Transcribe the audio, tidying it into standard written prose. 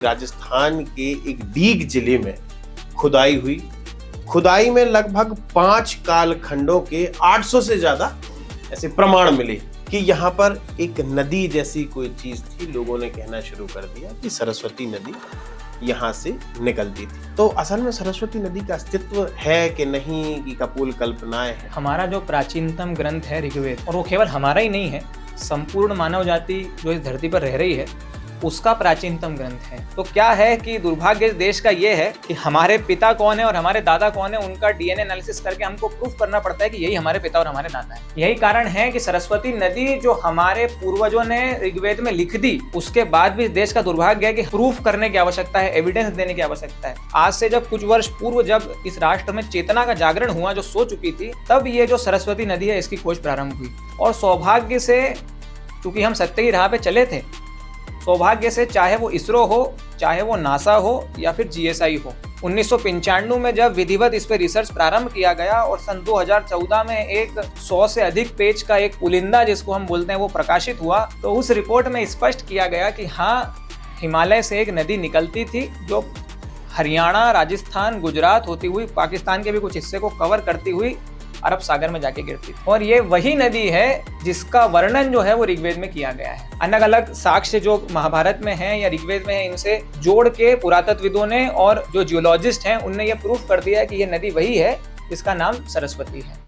राजस्थान के एक डीग जिले में खुदाई हुई। खुदाई में लगभग 5 कालखंडों के 800 से ज्यादा ऐसे प्रमाण मिले कि यहाँ पर एक नदी जैसी कोई चीज थी। लोगों ने कहना शुरू कर दिया कि सरस्वती नदी यहाँ से निकलती थी। तो असल में सरस्वती नदी का अस्तित्व है कि नहीं, कि कपोल कल्पनाएं है। हमारा जो प्राचीनतम ग्रंथ है ऋग्वेद, और वो केवल हमारा ही नहीं है, संपूर्ण मानव जाति जो इस धरती पर रह रही है उसका प्राचीनतम ग्रंथ है। तो क्या है कि दुर्भाग्य इस देश का ये है कि हमारे पिता कौन है और हमारे दादा कौन है, उनका डीएनए एनालिसिस करके हमको प्रूफ करना पड़ता है कि यही हमारे पिता और हमारे दादा है। यही कारण है कि सरस्वती नदी जो हमारे पूर्वजों ने ऋग्वेद में लिख दी, उसके बाद भी इस देश का दुर्भाग्य है कि प्रूफ करने की आवश्यकता है, एविडेंस देने की आवश्यकता है। आज से जब कुछ वर्ष पूर्व जब इस राष्ट्र में चेतना का जागरण हुआ, जो सो चुकी थी, तब ये जो सरस्वती नदी है इसकी खोज प्रारंभ हुई। और सौभाग्य से, चूंकि हम सत्य की राह पे चले थे, सौभाग्य से चाहे वो इसरो हो, चाहे वो नासा हो या फिर जीएसआई हो, 1995 में जब विधिवत इस पे रिसर्च प्रारंभ किया गया और सन 2014 में एक 100 से अधिक पेज का एक पुलिंदा जिसको हम बोलते हैं वो प्रकाशित हुआ, तो उस रिपोर्ट में स्पष्ट किया गया कि हाँ, हिमालय से एक नदी निकलती थी जो हरियाणा, राजस्थान, गुजरात होती हुई पाकिस्तान के भी कुछ हिस्से को कवर करती हुई अरब सागर में जाके गिरती। और ये वही नदी है जिसका वर्णन जो है वो ऋग्वेद में किया गया है। अलग अलग साक्ष्य जो महाभारत में है या ऋग्वेद में है, इनसे जोड़ के पुरातत्वविदों ने और जो जियोलॉजिस्ट हैं उनने ये प्रूफ कर दिया है कि ये नदी वही है जिसका नाम सरस्वती है।